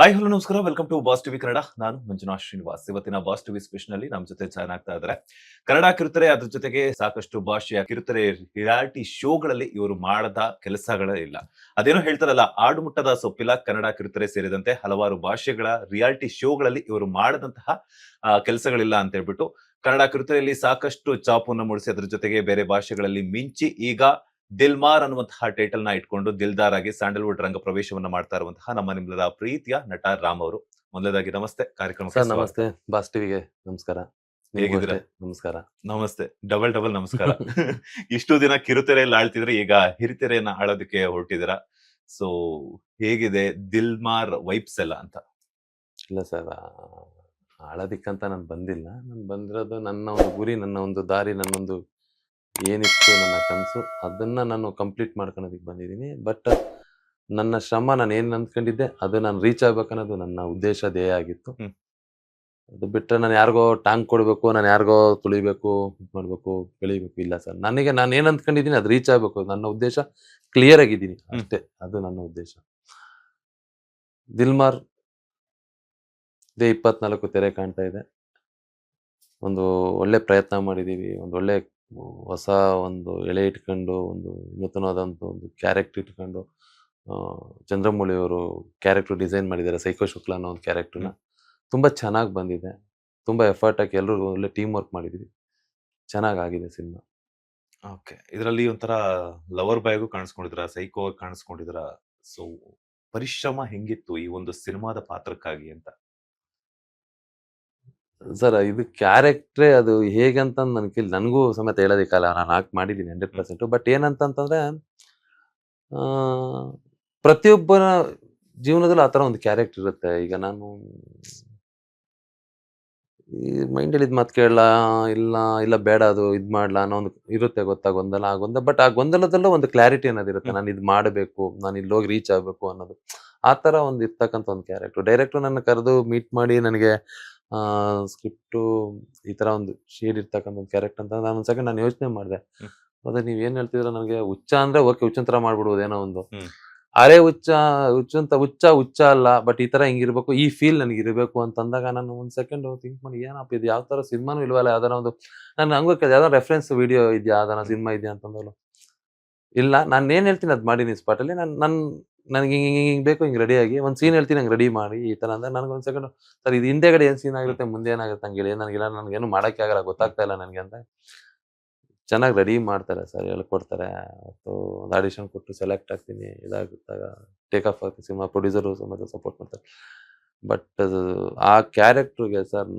Hi hello ನಮಸ್ಕಾರ welcome to Boss TV Kannada. ನಾನು ಮಂಜುನಾಥ್ ಶ್ರೀನಿವಾಸ್. ಇವತ್ತಿನ ಬಾಸ್ ಟಿವಿ ಸ್ಪೆಷಲ್ ನಲ್ಲಿ ನಮ್ಮ ಜೊತೆ ಜಾಯ್ನ್ ಆಗ್ತಾ ಇದ್ದಾರೆ ಕನ್ನಡ ಕಿರುತೆರೆ, ಅದ್ರ ಜೊತೆಗೆ ಸಾಕಷ್ಟು ಭಾಷೆಯ ಕಿರುತೆರೆ ರಿಯಾಲಿಟಿ ಶೋಗಳಲ್ಲಿ ಇವರು ಮಾಡದ ಕೆಲಸಗಳೇ ಇಲ್ಲ. ಅದೇನೋ ಹೇಳ್ತಾರಲ್ಲ, ಆಡುಮುಟ್ಟದ ಸೊಪ್ಪಿಲ್ಲ ಕನ್ನಡ ಕಿರುತೆರೆ ಸೇರಿದಂತೆ ಹಲವಾರು ಭಾಷೆಗಳ ರಿಯಾಲಿಟಿ ಶೋಗಳಲ್ಲಿ ಇವರು ಮಾಡದಂತಹ ಕೆಲಸಗಳಿಲ್ಲ ಅಂತ ಹೇಳ್ಬಿಟ್ಟು ಕನ್ನಡ ಕಿರುತೆರೆಯಲ್ಲಿ ಸಾಕಷ್ಟು ಚಾಪನ್ನು ಮೂಡಿಸಿ ಅದ್ರ ಜೊತೆಗೆ ಬೇರೆ ಭಾಷೆಗಳಲ್ಲಿ ಮಿಂಚಿ ಈಗ ದಿಲ್ಮಾರ್ ಅನ್ನುವಂತಹ ಟೈಟಲ್ ನ ಇಟ್ಕೊಂಡು ದಿಲ್ದಾರ್ ಆಗಿ ಸ್ಯಾಂಡಲ್ವುಡ್ ರಂಗ ಪ್ರವೇಶವನ್ನ ಮಾಡ್ತಾ ಇರುವಂತಹ ನಮ್ಮ ನಿಮ್ಮೆಲ್ಲರ ಪ್ರೀತಿಯ ನಟ ರಾಮ್ ಅವರು. ಮೊದಲದಾಗಿ ನಮಸ್ತೆ, ಕಾರ್ಯಕ್ರಮಕ್ಕೆ ಸರ್ ಸ್ವಾಗತ. ನಮಸ್ತೆ. ಬಾಸ್ ಟಿವಿಗೆ ನಮಸ್ಕಾರ. ನಿಮ್ಗೂ ಹೇಗಿದ್ದೀರಾ? ಅಷ್ಟೇ ನಮಸ್ಕಾರ. ನಮಸ್ತೆ, ಡಬಲ್ ಡಬಲ್ ನಮಸ್ಕಾರ. ಇಷ್ಟು ದಿನ ಕಿರುತೆರೆಯಲ್ಲಿ ಆಳ್ತಿದ್ರೆ ಈಗ ಹಿರಿತೆರೆಯನ್ನ ಆಳೋದಕ್ಕೆ ಹೊರಟಿದ್ದೀರಾ. ಸೊ ಹೇಗಿದೆ ದಿಲ್ಮಾರ್ ವೈಬ್ಸ್ ಎಲ್ಲ ಅಂತ? ಇಲ್ಲ ಸರ್, ಆಳೋದಿಕ್ಕಂತ ನಾನು ಬಂದಿಲ್ಲ. ನಾನು ಬಂದಿರೋದು ನನ್ನ ಒಂದು ಗುರಿ, ನನ್ನ ಒಂದು ದಾರಿ, ನನ್ನೊಂದು ಏನಿತ್ತು ನನ್ನ ಕನಸು, ಅದನ್ನ ನಾನು ಕಂಪ್ಲೀಟ್ ಮಾಡ್ಕೊಳೋದಕ್ಕೆ ಬಂದಿದ್ದೀನಿ. ಬಟ್ ನನ್ನ ಶ್ರಮ, ನಾನು ಏನು ಅಂದ್ಕೊಂಡಿದ್ದೆ ಅದು ನಾನು ರೀಚ್ ಆಗ್ಬೇಕನ್ನೋದು ನನ್ನ ಉದ್ದೇಶ, ಧ್ಯೇಯ ಆಗಿತ್ತು. ಅದು ಬಿಟ್ಟರೆ ನಾನು ಯಾರಿಗೋ ಟಾಂಗ್ ಕೊಡಬೇಕು, ನಾನು ಯಾರಿಗೋ ತುಳಿಬೇಕು, ಇದು ಮಾಡಬೇಕು, ಬೆಳಿಬೇಕು, ಇಲ್ಲ ಸರ್. ನಾನು ಏನು ಅಂದ್ಕೊಂಡಿದ್ದೀನಿ ಅದು ರೀಚ್ ಆಗಬೇಕು. ನನ್ನ ಉದ್ದೇಶ ಕ್ಲಿಯರ್ ಆಗಿದ್ದೀನಿ ಅಷ್ಟೇ. ಅದು ನನ್ನ ಉದ್ದೇಶ. ದಿಲ್ಮಾರ್ ಇದೇ 24 ತೆರೆ ಕಾಣ್ತಾ ಇದೆ. ಒಂದು ಒಳ್ಳೆ ಪ್ರಯತ್ನ ಮಾಡಿದ್ದೀವಿ. ಒಂದು ಒಳ್ಳೆ ಹೊಸ ಒಂದು ಎಳೆ ಇಟ್ಕೊಂಡು, ಒಂದು ನೂತನವಾದಂಥ ಒಂದು ಕ್ಯಾರೆಕ್ಟರ್ ಇಟ್ಕೊಂಡು, ಚಂದ್ರಮೌಳಿ ಅವರು ಕ್ಯಾರೆಕ್ಟರ್ ಡಿಸೈನ್ ಮಾಡಿದ್ದಾರೆ. ಸೈಕೋ ಶುಕ್ಲಾ ಅನ್ನೋ ಒಂದು ಕ್ಯಾರೆಕ್ಟರ್ನ ತುಂಬ ಚೆನ್ನಾಗಿ ಬಂದಿದೆ. ತುಂಬ ಎಫರ್ಟ್ ಹಾಕಿ ಎಲ್ಲರೂ ಒಳ್ಳೆ ಟೀಮ್ ವರ್ಕ್ ಮಾಡಿದ್ದೀವಿ. ಚೆನ್ನಾಗಾಗಿದೆ ಸಿನಿಮಾ. ಓಕೆ, ಇದರಲ್ಲಿ ಒಂಥರ ಲವರ್ ಬಾಯ್ಗೂ ಕಾಣಿಸ್ಕೊಂಡಿದ್ರ, ಸೈಕೋ ಕಾಣಿಸ್ಕೊಂಡಿದ್ರ. ಸೊ ಪರಿಶ್ರಮ ಹೆಂಗಿತ್ತು ಈ ಒಂದು ಸಿನಿಮಾದ ಪಾತ್ರಕ್ಕಾಗಿ ಅಂತ? ಸರ್, ಇದು ಕ್ಯಾರೆಕ್ಟ್ರೇ ಅದು ಹೇಗಂತ ನನಗೂ ಸಮೇತ ಹೇಳೋದಿಕ್ಕಲ್ಲ. ನಾನು ಆಕ್ಟ್ ಮಾಡಿದ್ದೀನಿ 100%. ಬಟ್ ಏನಂತಂತಂದ್ರೆ, ಪ್ರತಿಯೊಬ್ಬನ ಜೀವನದಲ್ಲೂ ಆ ಥರ ಒಂದು ಕ್ಯಾರೆಕ್ಟರ್ ಇರುತ್ತೆ. ಈಗ ನಾನು ಈ ಮೈಂಡಲ್ಲಿ ಇದು ಮಾತು ಕೇಳಲ್ಲ, ಇಲ್ಲ ಬೇಡ ಅದು ಇದು ಮಾಡಲ್ಲ ಅನ್ನೋ ಒಂದು ಇರುತ್ತೆ, ಗೊತ್ತಾ, ಗೊಂದಲ. ಬಟ್ ಆ ಗೊಂದಲದಲ್ಲೂ ಒಂದು ಕ್ಲಾರಿಟಿ ಅನ್ನೋದಿರುತ್ತೆ. ನಾನು ಇದು ಮಾಡಬೇಕು, ನಾನು ಇಲ್ಲಿ ಹೋಗಿ ರೀಚ್ ಆಗಬೇಕು ಅನ್ನೋದು. ಆ ಥರ ಒಂದು ಇರ್ತಕ್ಕಂಥ ಒಂದು ಕ್ಯಾರೆಕ್ಟರ್. ಡೈರೆಕ್ಟ್ರು ನನ್ನ ಕರೆದು ಮೀಟ್ ಮಾಡಿ ನನಗೆ ಸ್ಕ್ರಿಪ್ಟು ಈ ಥರ ಒಂದು ಶೇಡ್ ಇರ್ತಕ್ಕಂಥ ಒಂದು ಕ್ಯಾರೆಕ್ಟರ್ ಅಂತ ನಾನು ಒಂದು ಸೆಕೆಂಡ್ ಯೋಚನೆ ಮಾಡಿದೆ. ಅದೇ ನೀವು ಏನು ಹೇಳ್ತಿದ್ರೆ, ನನಗೆ ಹುಚ್ಚ ಅಂದರೆ ಓಕೆ, ಹುಚ್ಚನ ಥರ ಮಾಡ್ಬಿಡ್ಬೋದು ಏನೋ ಒಂದು. ಅರೆ ಹುಚ್ಚ ಅಲ್ಲ, ಬಟ್ ಈ ತರ ಹಿಂಗಿರ್ಬೇಕು, ಈ ಫೀಲ್ ನನಗೆ ಇರಬೇಕು ಅಂತಂದಾಗ ನಾನು ಒಂದ್ ಸೆಕೆಂಡ್ ಥಿಂಕ್ ಮಾಡಿ, ಏನಪ್ಪ ಇದು, ಯಾವ ತರ ಸಿನಿಮಾನು ಇಲ್ವಲ್ಲ, ಯಾವ್ದಾರ ಒಂದು ನಾನು ಹಂಗ ಯಾವ್ದಾರ ರೆಫರೆನ್ಸ್ ವಿಡಿಯೋ ಇದೆಯಾ, ಯಾವ್ದಾರ ಸಿನಿಮಾ ಇದೆಯಾ ಅಂತಂದಳು. ಇಲ್ಲ, ನಾನು ಏನ್ ಹೇಳ್ತೀನಿ ಅದ್ ಮಾಡೀನಿ ಸ್ಪಾಟ್ ಅಲ್ಲಿ. ನನಗೆ ಹಿಂಗ್ ಬೇಕು, ಹಿಂಗ್ ರೆಡಿ ಆಗಿ ಒಂದ್ ಸೀನ್ ಹೇಳ್ತೀನಿ, ಹಂಗೆ ರೆಡಿ ಮಾಡಿ ಈ ತರ ಅಂದ್ರೆ ನನಗೆ ಒಂದ್ ಸೆಕೆಂಡ್, ಸರ್ ಇದು ಹಿಂದೆಗಡೆ ಏನ್ ಸೀನ್ ಆಗಿರುತ್ತೆ, ಮುಂದೆ ಏನಾಗುತ್ತೆ ಹಂಗೆ ಹೇಳಿ, ನನಗೇನು ಮಾಡಕ್ಕೆ ಆಗಲ್ಲ, ಗೊತ್ತಾಗ್ತಾ ಇಲ್ಲ ನನಗೆ ಅಂತ. ಚೆನ್ನಾಗಿ ರೆಡಿ ಮಾಡ್ತಾರೆ ಸರ್, ಹೇಳ್ಕೊಡ್ತಾರೆ. ಒಂದು ಆಡಿಷನ್ ಕೊಟ್ಟು ಸೆಲೆಕ್ಟ್ ಆಗ್ತೀನಿ, ಇದಾಗುತ್ತಾಗ ಟೇಕ್ ಆಫ್ ಆಗ್ತೀನಿ. ಸಿನಿಮಾ ಪ್ರೊಡ್ಯೂಸರು ಸಮೇತ ಸಪೋರ್ಟ್ ಮಾಡ್ತಾರೆ. ಬಟ್ ಆ ಕ್ಯಾರೆಕ್ಟರ್ಗೆ ಸರ್,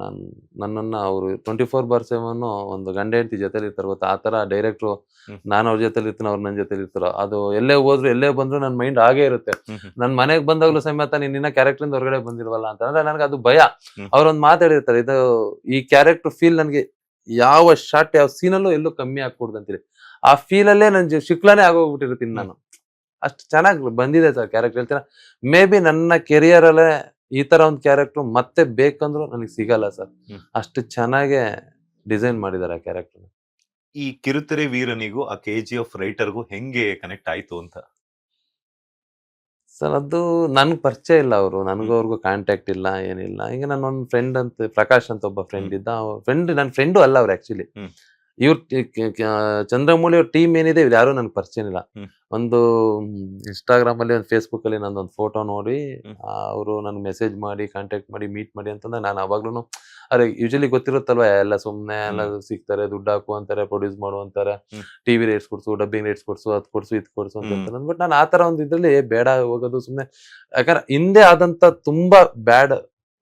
ನನ್ನನ್ನು ಅವರು 24/7 ಒಂದು ಗಂಡ ಹೆಂಡತಿ ಜೊತೆಲಿ ಇರ್ತಾರೆ ಗೊತ್ತಾ, ಆ ಥರ ಡೈರೆಕ್ಟ್ರು. ನಾನು ಅವ್ರ ಜೊತೆಲಿ ಇರ್ತೀನಿ, ಅವ್ರು ನನ್ನ ಜೊತೆಲಿ ಇರ್ತಾರೋ, ಅದು ಎಲ್ಲೇ ಹೋದ್ರು ಎಲ್ಲೇ ಬಂದ್ರು ನನ್ನ ಮೈಂಡ್ ಹಾಗೇ ಇರುತ್ತೆ. ನನ್ನ ಮನೆಗೆ ಬಂದಾಗಲೂ ಸಮೇತ ನಿನ್ನ ಕ್ಯಾರೆಕ್ಟರ್ ಹೊರಗಡೆ ಬಂದಿಲ್ವಲ್ಲ ಅಂತ ಅಂದ್ರೆ ನನಗೆ ಅದು ಭಯ. ಅವ್ರೊಂದು ಮಾತಾಡಿರ್ತಾರೆ, ಇದು ಈ ಕ್ಯಾರೆಕ್ಟರ್ ಫೀಲ್ ನನಗೆ ಯಾವ ಶಾಟ್, ಯಾವ ಸೀನಲ್ಲೂ ಎಲ್ಲೂ ಕಮ್ಮಿ ಆಗ್ಕೊಡ್ದು ಅಂತೇಳಿ. ಆ ಫೀಲಲ್ಲೇ ನನ್ ಶುಕ್ಲಾನೇ ಆಗೋಗ್ಬಿಟ್ಟಿರ್ತೀನಿ ನಾನು. ಅಷ್ಟು ಚೆನ್ನಾಗಿ ಬಂದಿದೆ ಸರ್ ಕ್ಯಾರೆಕ್ಟರ್. ಹೇಳ್ತೀರಾ, ಮೇ ಬಿ ನನ್ನ ಕೆರಿಯರ್ ಅಲ್ಲೇ ಈ ತರ ಒಂದು ಕ್ಯಾರೆಕ್ಟರ್ ಮತ್ತೆ ಬೇಕಂದ್ರೂ ನನಗೆ ಸಿಗಲ್ಲ ಸರ್. ಅಷ್ಟು ಚೆನ್ನಾಗೆ ಡಿಸೈನ್ ಮಾಡಿದ್ದಾರೆ ಆ ಕ್ಯಾರೆಕ್ಟರ್. ಈ ಕಿರುತೆರೆ ವೀರನಿಗೂ ಆ KGF ರೈಟರ್ಗೂ ಹೆಂಗೆ ಕನೆಕ್ಟ್ ಆಯ್ತು ಅಂತ? ಸರ್, ಅದು ನನ್ಗೆ ಪರಿಚಯ ಇಲ್ಲ. ಅವರು ನನಗೂ ಅವ್ರಿಗೂ ಕಾಂಟ್ಯಾಕ್ಟ್ ಇಲ್ಲ, ಏನಿಲ್ಲ. ಈಗ ನನ್ನ ಒಂದು ಫ್ರೆಂಡ್ ಅಂತ, ಪ್ರಕಾಶ್ ಅಂತ ಒಬ್ಬ ಫ್ರೆಂಡ್ ಇದ್ದ. ನನ್ನ ಫ್ರೆಂಡು ಅಲ್ಲ ಅವ್ರು ಆಕ್ಚುಲಿ. ಇವ್ರ ಚಂದ್ರಮೌಳಿ ಅವ್ರ ಟೀಮ್ ಏನಿದೆ, ಇವ್ರು ಯಾರು ನನ್ಗೆ ಪರಿಚಯ ಇಲ್ಲ. ಒಂದು ಇನ್ಸ್ಟಾಗ್ರಾಮ್ ಅಲ್ಲಿ, ಒಂದು ಫೇಸ್ಬುಕ್ ಅಲ್ಲಿ ನಂದೊಂದು ಫೋಟೋ ನೋಡಿ ಅವರು ನನ್ಗೆ ಮೆಸೇಜ್ ಮಾಡಿ, ಕಾಂಟ್ಯಾಕ್ಟ್ ಮಾಡಿ, ಮೀಟ್ ಮಾಡಿ ಅಂತಂದ್ರೆ ನಾನು ಅವಾಗ್ಲೂ, ಅರೆ ಯೂಶಲಿ ಗೊತ್ತಿರುತ್ತಲ್ವಾ, ಎಲ್ಲ ಸುಮ್ಮನೆ ಎಲ್ಲ ಸಿಗ್ತಾರೆ, ದುಡ್ಡು ಹಾಕು ಅಂತಾರೆ, ಪ್ರೊಡ್ಯೂಸ್ ಮಾಡು ಅಂತಾರೆ, ಟಿವಿ ರೇಟ್ಸ್ ಕೊಡ್ಸು, ಡಬ್ಬಿಂಗ್ ರೇಟ್ಸ್ ಕೊಡ್ಸು, ಅದ್ ಕೊಡ್ಸು, ಇದು ಕೊಡ್ಸು ಅಂತ. ಬಟ್ ನಾನು ಆತರ ಒಂದು ಇದ್ರಲ್ಲಿ ಬೇಡ ಹೋಗೋದು ಸುಮ್ಮನೆ. ಯಾಕಂದ್ರೆ ಹಿಂದೆ ಆದಂತ ತುಂಬಾ ಬ್ಯಾಡ್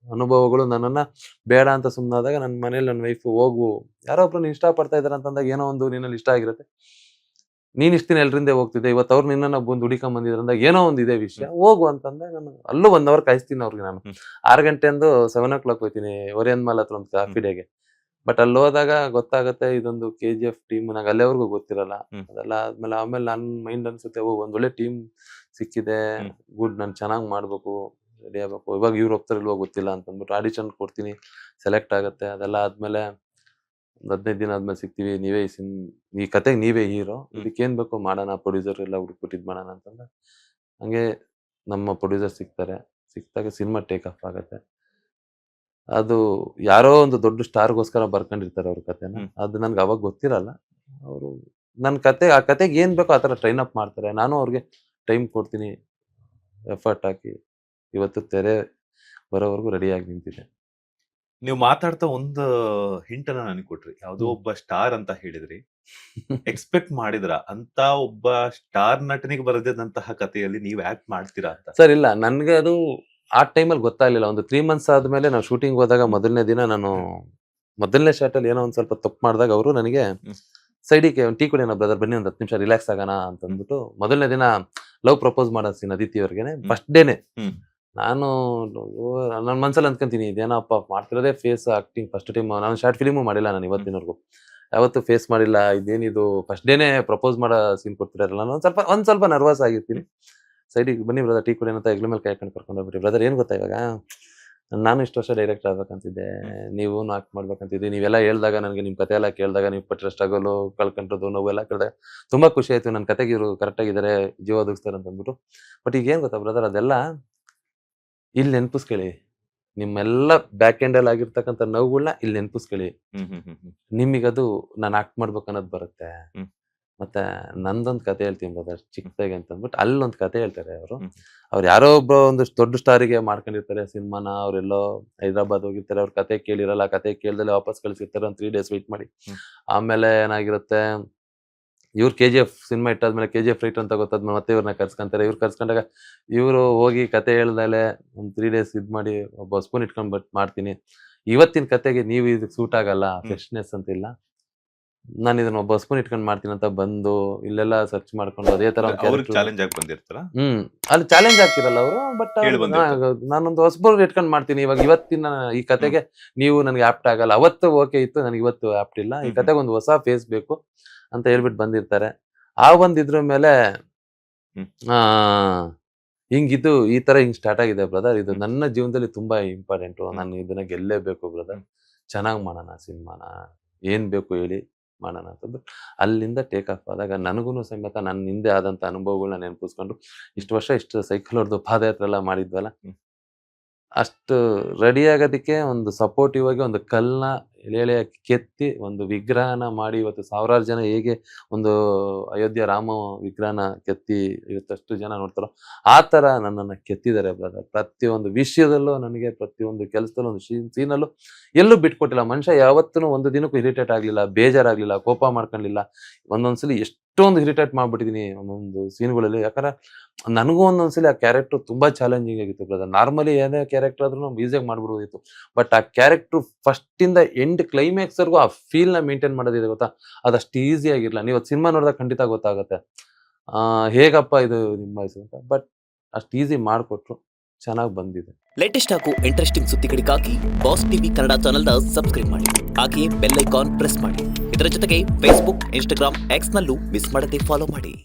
ಅನುಭವಗಳು ನನ್ನನ್ನ ಬೇಡ ಅಂತ ಸುಮ್ಮನಾದಾಗ, ನನ್ನ ಮನೇಲಿ ನನ್ನ ವೈಫ್, ಹೋಗು, ಯಾರೋ ಒಬ್ರು ಇಷ್ಟ ಪಡ್ತಾ ಇದಾರೆ ಅಂತಂದಾಗ, ಏನೋ ಒಂದು ನಿನ್ನಲ್ಲಿ ಇಷ್ಟ ಆಗಿರುತ್ತೆ, ನೀನ್ ಇಷ್ಟಿನ ಎಲ್ರಿಂದ ಹೋಗ್ತಿದ್ದೆ, ಇವತ್ತು ಅವ್ರು ನಿನ್ನ ಬಂದು ಹುಡಿಕೊಂಡ್ ಬಂದಿದ್ರಂದಾಗ ಏನೋ ಒಂದು ಇದೇ ವಿಷಯ, ಹೋಗು ಅಂತಂದ್ರೆ ನಾನು ಅಲ್ಲೂ 1 hour ಕಾಯಿಸ್ತೀನಿ ಅವ್ರಿಗೆ. ನಾನು 6 ಗಂಟೆ ಅಂದು 7 o'clock ಹೋಗ್ತೀನಿ ಒರಿಯನ್ ಮಾಲ್ ಹತ್ರ ಒಂದು ಕಾಫಿ ಡೇಗೆ. ಬಟ್ ಅಲ್ಲಿ ಹೋದಾಗ ಗೊತ್ತಾಗತ್ತೆ, ಇದೊಂದು KGF ಟೀಮ್ ನಂಗೆ ಅಲ್ಲೇವರೆಗೂ ಗೊತ್ತಿರಲ್ಲ. ಅದೆಲ್ಲ ಆಮೇಲೆ ನನ್ನ ಮೈಂಡ್ ಅನ್ಸುತ್ತೆ, ಒಂದ್ ಒಳ್ಳೆ ಟೀಮ್ ಸಿಕ್ಕಿದೆ, ಗುಡ್, ನಾನು ಚೆನ್ನಾಗಿ ಮಾಡ್ಬೇಕು, ರೆಡಿ ಆಗ್ಬೇಕು. ಇವಾಗ ಇವ್ರು ಹೋಗ್ತಾರೆ ಇಲ್ವೋ ಗೊತ್ತಿಲ್ಲ ಅಂತಂದ್ಬಿಟ್ಟು ಆಡಿಷನ್ ಕೊಡ್ತೀನಿ, ಸೆಲೆಕ್ಟ್ ಆಗುತ್ತೆ. ಅದೆಲ್ಲ ಆದ್ಮೇಲೆ ಒಂದು 15 ದಿನ ಆದ್ಮೇಲೆ ಸಿಗ್ತೀವಿ, ನೀವೇ ಈ ಕತೆಗೆ ನೀವೇ ಹೀರೋ, ಇದಕ್ಕೇನ್ ಬೇಕೋ ಮಾಡೋಣ, ಪ್ರೊಡ್ಯೂಸರ್ ಎಲ್ಲ ಹುಡುಕ್ಬಿಟ್ಟು ಇದ್ ಮಾಡೋಣ ಅಂತಂದ್ರೆ, ಹಂಗೆ ನಮ್ಮ ಪ್ರೊಡ್ಯೂಸರ್ ಸಿಗ್ತಾರೆ. ಸಿಕ್ತಾಗ ಸಿನಿಮಾ ಟೇಕ್ ಆಫ್ ಆಗತ್ತೆ. ಅದು ಯಾರೋ ಒಂದು ದೊಡ್ಡ ಸ್ಟಾರ್‌ಗೋಸ್ಕರ ಬರ್ಕೊಂಡಿರ್ತಾರೆ ಅವ್ರ ಕಥೆನ. ಹ್ಮ್. ಅದು ನನ್ಗೆ ಅವಾಗ ಗೊತ್ತಿರಲ್ಲ. ಅವರು ಆ ಕಥೆಗೆ ಏನ್ ಬೇಕೋ ಆ ಥರ ಟ್ರೈನ್ ಅಪ್ ಮಾಡ್ತಾರೆ. ನಾನು ಅವ್ರಿಗೆ ಟೈಮ್ ಕೊಡ್ತೀನಿ. ಎಫರ್ಟ್ ಹಾಕಿ ಇವತ್ತು ತೆರೆ ಬರೋವರೆಗೂ ರೆಡಿಯಾಗಿ ನಿಂತಿದೆ. ನೀವು ಮಾತಾಡ್ತಾ ಒಂದು ಹಿಂಟ್ ಅನ್ನ ನನಗೆ ಕೊಟ್ರಿ. ಯಾವುದೋ ಒಬ್ಬ ಸ್ಟಾರ್ ಅಂತ ಹೇಳಿದ್ರಿ. ಎಕ್ಸ್ಪೆಕ್ಟ್ ಮಾಡಿದ್ರ ಅಂತ ಒಬ್ಬ ಸ್ಟಾರ್ ನಟನಿಗೆ ಬರೆದಿದ್ದಂತಹ ಕಥೆಯಲ್ಲಿ ನೀವು ಆಕ್ಟ್ ಮಾಡ್ತೀರಾ ಅಂತ? ಸರ್ ಇಲ್ಲ, ನನ್ಗೆ ಅದು ಆ ಟೈಮಲ್ಲಿ ಗೊತ್ತಾಗ್ಲಿಲ್ಲ. ಒಂದು 3 ಮಂತ್ಸ್ ಆದ್ಮೇಲೆ ನಾವು ಶೂಟಿಂಗ್ ಹೋದಾಗ ಮೊದಲನೇ ದಿನ ನಾನು ಮೊದಲನೇ ಶಾಟಲ್ಲಿ ಏನೋ ಒಂದ್ ಸ್ವಲ್ಪ ತಪ್ಪು ಮಾಡಿದಾಗ ಅವರು ನನಗೆ ಸೈಡಿಗೆ ಒಂದು ಟೀ ಕುಡಿಯೋಣ ಬ್ರದರ್, ಬನ್ನಿ ಒಂದು 10 ನಿಮಿಷ ರಿಲ್ಯಾಕ್ಸ್ ಆಗೋಣ ಅಂತ ಅಂದ್ಬಿಟ್ಟು ಮೊದಲನೇ ದಿನ ಲವ್ ಪ್ರಪೋಸ್ ಮಾಡೋ ಸೀನ್ ಅದಿತಿ ಅವ್ರಿಗೆನೆ ಫಸ್ಟ್ ಡೇನೆ. ನಾನು ನನ್ನ ಮನ್ಸಲ್ಲಿ ಅಂದ್ಕೊಂತೀನಿ, ಇದೇನಪ್ಪ ಮಾಡ್ತಿರೋದೇ ಫೇಸ್ ಆಕ್ಟಿಂಗ್ ಫಸ್ಟ್ ಟೈಮ್. ನಾನು ಶಾರ್ಟ್ ಫಿಲಿಮು ಮಾಡಿಲ್ಲ ನಾನು ಇವತ್ತಿನವರೆಗೂ, ಯಾವತ್ತು ಫೇಸ್ ಮಾಡಿಲ್ಲ. ಇದೇನಿದು ಫಸ್ಟ್ ಡೇನೆ ಪ್ರಪೋಸ್ ಮಾಡೋ ಸೀನ್ ಕೊಡ್ತಿರಲ್ಲ. ನಾನು ಒಂದ್ ಸ್ವಲ್ಪ ನರ್ವಸ್ ಆಗಿರ್ತೀನಿ. ಸೈಡಿಗೆ ಬನ್ನಿ ಬ್ರದರ್ ಟೀ ಕುಡಿಯೋಣ ಅಂತ ಹೆಗ್ಲ ಮೇಲೆ ಕೈ ಹಾಕೊಂಡು ಕರ್ಕೊಂಡು ಹೋಗ್ಬಿಟ್ಟು, ಬ್ರದರ್ ಏನ್ ಗೊತ್ತಾ ಇವಾಗ ನಾನು ಇಷ್ಟು ವರ್ಷ ಡೈರೆಕ್ಟ್ ಆಗ್ಬೇಕಂತಿದ್ದೆ, ನೀವು ಆಕ್ಟ್ ಮಾಡ್ಬೇಕಂತಿದ್ದೆ, ನೀವೆಲ್ಲ ಹೇಳ್ದಾಗ ನನಗೆ ನಿಮ್ ಕತೆ ಎಲ್ಲ ಕೇಳಿದಾಗ ನೀವು ಪಟ್ಟಿರೋ ಸ್ಟ್ರಗಲು ಕಳ್ಕೊಂಡ್ರದ್ದು ನೋವೆಲ್ಲ ಕೇಳಿದಾಗ ತುಂಬಾ ಖುಷಿ ಆಯ್ತು. ನನ್ನ ಕತೆಗೆ ಇವರು ಕರೆಕ್ಟ್ ಆಗಿದ್ದಾರೆ, ಜೀವ ಒದಗಿಸ್ತಾರೆ ಅಂತ ಅಂದ್ಬಿಟ್ಟು. ಬಟ್ ಈಗ ಏನ್ ಗೊತ್ತಾ ಬ್ರದರ್, ಅದೆಲ್ಲ ಇಲ್ಲಿ ನೆನ್ಪಿಸ್ಕೊಳ್ಳಿ. ನಿಮ್ಮೆಲ್ಲ ಬ್ಯಾಕ್ ಎಂಡ್ ಅಲ್ಲಿ ಆಗಿರ್ತಕ್ಕಂಥ ನೋವುಗಳನ್ನ ಇಲ್ಲಿ ನೆನ್ಪಿಸ್ಕೊಳ್ಳಿ. ನಿಮಗದು ನಾನು ಆಕ್ಟ್ ಮಾಡ್ಬೇಕು ಅನ್ನೋದು ಬರುತ್ತೆ. ಮತ್ತೆ ನಂದೊಂದು ಕತೆ ಹೇಳ್ತೀನಿ ಬ್ರದರ್ ಚಿಕ್ಕದಾಗಿ ಅಂತ ಅಂದ್ಬಿಟ್ಟು ಅಲ್ಲೊಂದು ಕತೆ ಹೇಳ್ತಾರೆ ಅವರು. ಅವ್ರು ಯಾರೋ ಒಬ್ಬ ಒಂದು ದೊಡ್ಡ ಸ್ಟಾರಿಗೆ ಮಾಡ್ಕೊಂಡಿರ್ತಾರೆ ಸಿನಿಮಾನ. ಅವರೆಲ್ಲೋ ಹೈದರಾಬಾದ್ ಹೋಗಿರ್ತಾರೆ, ಅವ್ರ ಕತೆ ಕೇಳಿರಲ್ಲ, ಕತೆ ಕೇಳ್ದಲೆ ವಾಪಸ್ ಕಳಿಸಿರ್ತಾರೆ ಒಂದು 3 days ವೇಟ್ ಮಾಡಿ. ಆಮೇಲೆ ಏನಾಗಿರುತ್ತೆ, ಇವ್ರು KGF ಸಿನಿಮಾ ಇಟ್ಟಾದ್ಮೇಲೆ KGF ರೈಟ್ ಅಂತ ಗೊತ್ತಾದ್ಮೇಲೆ ಮತ್ತೆ ಇವ್ರನ್ನ ಕರ್ಸ್ಕೊಂತಾರೆ. ಇವ್ರು ಕರ್ಸ್ಕೊಂಡಾಗ ಇವರು ಹೋಗಿ ಕತೆ ಹೇಳ್ದಲೆ ಒಂದು 3 days ಇದ್ ಮಾಡಿ ಒಬ್ಬ ಸ್ಪೂನ್ ಇಟ್ಕೊಂಡ್ ಮಾಡ್ತೀನಿ, ಇವತ್ತಿನ ಕತೆಗೆ ನೀವು ಇದಕ್ಕೆ ಸೂಟ್ ಆಗಲ್ಲ, ಫ್ರೆಶ್ನೆಸ್ ಅಂತ ಇಲ್ಲ, ನಾನು ಇದನ್ನ ಒಬ್ಬ ಸ್ಪೂನ್ ಇಟ್ಕೊಂಡ್ ಮಾಡ್ತೀನಿ ಅಂತ ಬಂದು ಇಲ್ಲೆಲ್ಲ ಸರ್ಚ್ ಮಾಡ್ಕೊಂಡು ಅದೇ ತರ ಚಾಲೆಂಜ್ ಆಗಿ ಬಂದಿರ್ತಾರ. ಅಲ್ಲಿ ಚಾಲೆಂಜ್ ಆಗ್ತಿರಲ್ಲ ಅವರು. ಬಟ್ ನಾನೊಂದು ಹೊಸಬರು ಇಟ್ಕೊಂಡ್ ಮಾಡ್ತೀನಿ, ಇವಾಗ ಇವತ್ತಿನ ಈ ಕತೆಗೆ ನೀವು ನನಗೆ ಆಪ್ಟ್ ಆಗಲ್ಲ. ಅವತ್ತು ಓಕೆ ಇತ್ತು, ನನಗೆ ಇವತ್ತು ಆಪ್ಟ್ ಇಲ್ಲ, ಈ ಕತೆಗೆ ಒಂದು ಹೊಸ ಫೇಸ್ ಬೇಕು ಅಂತ ಹೇಳ್ಬಿಟ್ಟು ಬಂದಿರ್ತಾರೆ. ಆ ಒಂದ್ ಇದ್ರ ಮೇಲೆ ಹಿಂಗಿದ್ದು ಈ ತರ ಹಿಂಗ್ ಸ್ಟಾರ್ಟ್ ಆಗಿದೆ ಬ್ರದರ್. ಇದು ನನ್ನ ಜೀವನದಲ್ಲಿ ತುಂಬಾ ಇಂಪಾರ್ಟೆಂಟ್. ನಾನು ಇದನ್ನ ಗೆಲ್ಲೇಬೇಕು ಬ್ರದರ್, ಚೆನ್ನಾಗ್ ಮಾಡೋಣ ಸಿನಿಮಾನ, ಏನ್ ಬೇಕು ಹೇಳಿ ಮಾಡೋಣ ಅಂತಂದು ಅಲ್ಲಿಂದ ಟೇಕ್ ಆಫ್ ಆದಾಗ ನನಗೂ ಸಮೇತ ನನ್ನ ಹಿಂದೆ ಆದಂತ ಅನುಭವಗಳನ್ನ ನೆನಪಿಸ್ಕೊಂಡು ಇಷ್ಟು ವರ್ಷ ಇಷ್ಟು ಸೈಕಲ್ ಹೊಡೆದು ಪಾದಯಾತ್ರೆ ಎಲ್ಲ ಮಾಡಿದ್ವಲ್ಲ, ಅಷ್ಟು ರೆಡಿ ಆಗೋದಕ್ಕೆ ಒಂದು ಸಪೋರ್ಟಿವ್ ಆಗಿ ಒಂದು ಕಲ್ಲನ್ನ ಎಳೆ ಕೆತ್ತಿ ಒಂದು ವಿಗ್ರಹನ ಮಾಡಿ ಇವತ್ತು ಸಾವಿರಾರು ಜನ ಹೇಗೆ ಒಂದು ಅಯೋಧ್ಯ ರಾಮ ವಿಗ್ರಹನ ಕೆತ್ತಿ ಇವತ್ತಷ್ಟು ಜನ ನೋಡ್ತಾರೋ ಆ ತರ ನನ್ನನ್ನು ಕೆತ್ತಿದ್ದಾರೆ ಬ್ರದರ್. ಪ್ರತಿಯೊಂದು ವಿಷಯದಲ್ಲೂ ನನಗೆ, ಪ್ರತಿಯೊಂದು ಕೆಲಸದಲ್ಲೂ, ಒಂದು ಸೀನಲ್ಲೂ ಎಲ್ಲೂ ಬಿಟ್ಕೊಟ್ಟಿಲ್ಲ. ಮನುಷ್ಯ ಯಾವತ್ತೂ ಒಂದು ದಿನಕ್ಕೂ ಇರಿಟೇಟ್ ಆಗ್ಲಿಲ್ಲ, ಬೇಜಾರಾಗ್ಲಿಲ್ಲ, ಕೋಪ ಮಾಡ್ಕೊಳ್ಳಿಲ್ಲ. ಒಂದೊಂದ್ಸಲಿ ಎಷ್ಟೊಂದು ಇರಿಟೇಟ್ ಮಾಡ್ಬಿಟ್ಟಿದೀನಿ ಒಂದೊಂದು ಸೀನ್ಗಳಲ್ಲಿ. ಯಾಕಂದ್ರೆ ನನಗೂ ಒಂದೊಂದ್ಸಲಿ ಆ ಕ್ಯಾರೆಕ್ಟರ್ ತುಂಬಾ ಚಾಲೆಂಜಿಂಗ್ ಆಗಿತ್ತು ಬ್ರದರ್. ನಾರ್ಮಲಿ ಏನೇ ಕ್ಯಾರೆಕ್ಟರ್ ಆದ್ರೂ ನಾವು ಈಸಿಯಾಗಿ ಮಾಡ್ಬಿಡ್ಬೋದಿತ್ತು. ಬಟ್ ಆ ಕ್ಯಾರೆಕ್ಟರ್ ಫಸ್ಟ್ ಇಂದ ಎಂಡ್ ಕ್ಲೈಮ್ಯಾಕ್ಸ್ ವರ್ಗೂ ಆ ಫೀಲ್ ನ ಮೇಂಟೈನ್ ಮಾಡೋದಿದೆ ಗೊತ್ತಾ, ಅದಷ್ಟು ಈಸಿ ಆಗಿರ್ಲಿಲ್ಲ. ನೀವು ಸಿನಿಮಾ ನೋಡಿದಾಗ ಖಂಡಿತ ಗೊತ್ತಾಗುತ್ತೆ ಹೇಗಪ್ಪ ಇದು ನಿಮ್ಮ ವಯಸ್ಸು ಅಂತ. ಬಟ್ ಅಷ್ಟು ಈಸಿ ಮಾಡಿಕೊಟ್ರು, ಚೆನ್ನಾಗಿ ಬಂದಿದೆ. ಲೇಟೆಸ್ಟ್ ಹಾಗೂ ಇಂಟ್ರೆಸ್ಟಿಂಗ್ ಸುದ್ದಿಗಳಿಗಾಗಿ ಬಾಸ್ ಟಿವಿ ಕನ್ನಡ ಚಾನೆಲ್ನ ಸಬ್ಸ್ಕ್ರೈಬ್ ಮಾಡಿ, ಹಾಗೆಯೇ ಬೆಲ್ ಐಕಾನ್ ಪ್ರೆಸ್ ಮಾಡಿ. ಇದರ ಜೊತೆಗೆ ಫೇಸ್ಬುಕ್, ಇನ್ಸ್ಟಾಗ್ರಾಮ್, ಎಕ್ಸ್ ನಲ್ಲೂ ಮಿಸ್ ಮಾಡದೆ ಫಾಲೋ ಮಾಡಿ.